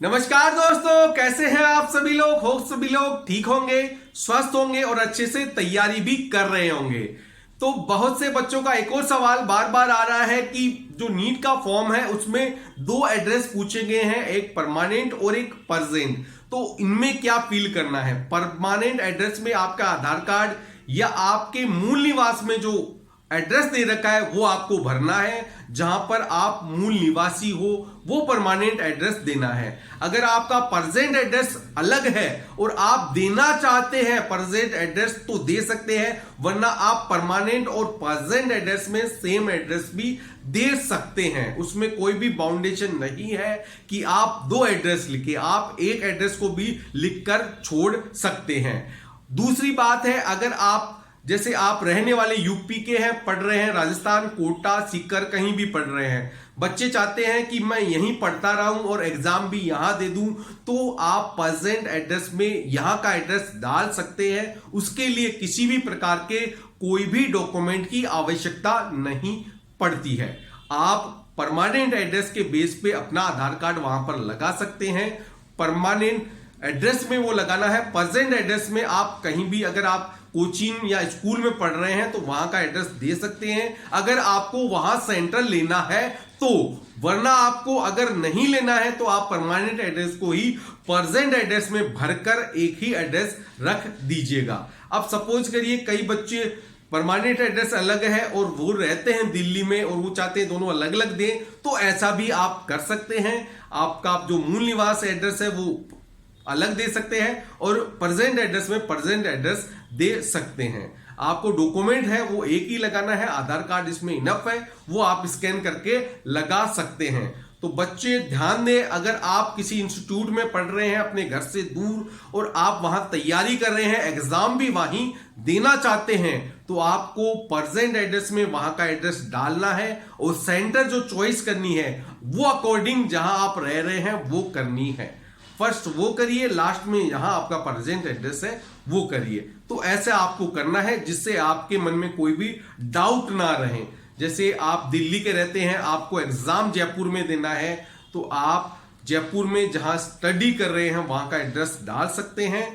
नमस्कार दोस्तों, कैसे हैं आप सभी लोग। सभी लोग ठीक होंगे, स्वस्थ होंगे और अच्छे से तैयारी भी कर रहे होंगे। तो बहुत से बच्चों का एक और सवाल बार बार आ रहा है कि जो नीट का फॉर्म है उसमें दो एड्रेस पूछे गए हैं, एक परमानेंट और एक परजेंट। तो इनमें क्या फिल करना है। परमानेंट एड्रेस में आपका आधार कार्ड या आपके मूल निवास में जो एड्रेस दे रखा है वो आपको भरना है। जहां पर आप मूल निवासी हो वो परमानेंट एड्रेस देना है। अगर आपका परजेंट एड्रेस अलग है और आप देना चाहते हैं परजेंट एड्रेस तो दे सकते हैं, वरना आप परमानेंट और परजेंट एड्रेस में सेम एड्रेस भी दे सकते हैं। उसमें कोई भी बाउंडेशन नहीं है कि आप दो एड्रेस लिखे, आप एक एड्रेस को भी लिखकर छोड़ सकते हैं। दूसरी बात है, अगर आप जैसे आप रहने वाले यूपी के हैं, पढ़ रहे हैं राजस्थान, कोटा, सीकर कहीं भी पढ़ रहे हैं, बच्चे चाहते हैं कि मैं यहीं पढ़ता रहूं और एग्जाम भी यहां दे दूं, तो आप प्रेजेंट एड्रेस में यहां का एड्रेस डाल सकते हैं। उसके लिए किसी भी प्रकार के कोई भी डॉक्यूमेंट की आवश्यकता नहीं पड़ती है। आप परमानेंट एड्रेस के बेस पे अपना आधार कार्ड वहां पर लगा सकते हैं। परमानेंट एड्रेस में वो लगाना है। प्रेजेंट एड्रेस में आप कहीं भी, अगर आप कोचिंग या स्कूल में पढ़ रहे हैं तो वहां का एड्रेस दे सकते हैं, अगर आपको वहां सेंटर लेना है तो। वरना आपको अगर नहीं लेना है तो आप परमानेंट एड्रेस को ही प्रेजेंट एड्रेस में भरकर एक ही एड्रेस रख दीजिएगा। अब सपोज करिए कई बच्चे परमानेंट एड्रेस अलग है और वो रहते हैं दिल्ली में और वो चाहते हैं दोनों अलग अलग दें, तो ऐसा भी आप कर सकते हैं। आपका जो मूल निवास एड्रेस है वो अलग दे सकते हैं और प्रेजेंट एड्रेस में प्रेजेंट एड्रेस दे सकते हैं। आपको डॉक्यूमेंट है वो एक ही लगाना है, आधार कार्ड इसमें इनफ है, वो आप स्कैन करके लगा सकते हैं। तो बच्चे ध्यान दें, अगर आप किसी इंस्टीट्यूट में पढ़ रहे हैं अपने घर से दूर और आप वहां तैयारी कर रहे हैं, एग्जाम भी वहीं देना चाहते हैं, तो आपको प्रेजेंट एड्रेस में वहां का एड्रेस डालना है और सेंटर जो चॉइस करनी है वो अकॉर्डिंग जहां आप रह रहे हैं वो करनी है। फर्स्ट वो करिए, लास्ट में यहां आपका प्रेजेंट एड्रेस है वो करिए। तो ऐसे आपको करना है जिससे आपके मन में कोई भी डाउट ना रहे। जैसे आप दिल्ली के रहते हैं, आपको एग्जाम जयपुर में देना है, तो आप जयपुर में जहां स्टडी कर रहे हैं वहां का एड्रेस डाल सकते हैं,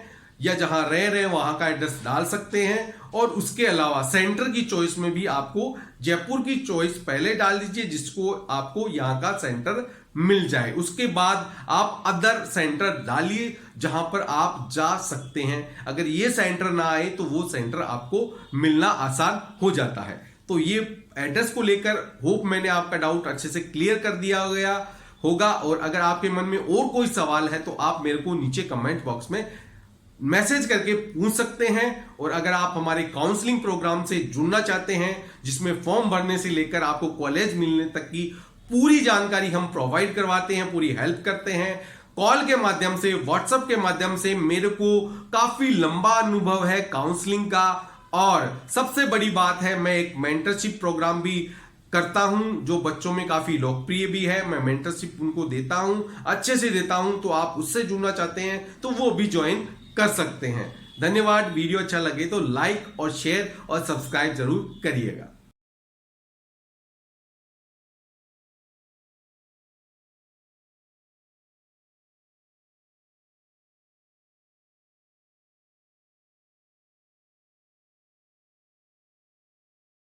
या जहां रह रहे हैं वहां का एड्रेस डाल सकते हैं। और उसके अलावा सेंटर की चॉइस में भी आपको जयपुर की चॉइस पहले डाल दीजिए जिसको आपको यहां का सेंटर मिल जाए। उसके बाद आप अदर सेंटर डालिए जहां पर आप जा सकते हैं। अगर ये सेंटर ना आए तो वो सेंटर आपको मिलना आसान हो जाता है। तो ये एड्रेस को लेकर होप मैंने आपका डाउट अच्छे से क्लियर कर दिया गया होगा। और अगर आपके मन में और कोई सवाल है तो आप मेरे को नीचे कमेंट बॉक्स में मैसेज करके पूछ सकते हैं। और अगर आप हमारे काउंसलिंग प्रोग्राम से जुड़ना चाहते हैं जिसमें फॉर्म भरने से लेकर आपको कॉलेज मिलने तक की पूरी जानकारी हम प्रोवाइड करवाते हैं, पूरी हेल्प करते हैं, कॉल के माध्यम से, व्हाट्सएप के माध्यम से। मेरे को काफी लंबा अनुभव है काउंसलिंग का। और सबसे बड़ी बात है, मैं एक मेंटरशिप प्रोग्राम भी करता हूं जो बच्चों में काफी लोकप्रिय भी है। मैं मेंटरशिप उनको देता हूं, अच्छे से देता हूं। तो आप उससे जुड़ना चाहते हैं तो वो भी ज्वाइन कर सकते हैं। धन्यवाद। वीडियो अच्छा लगे तो लाइक और शेयर और सब्सक्राइब जरूर करिएगा।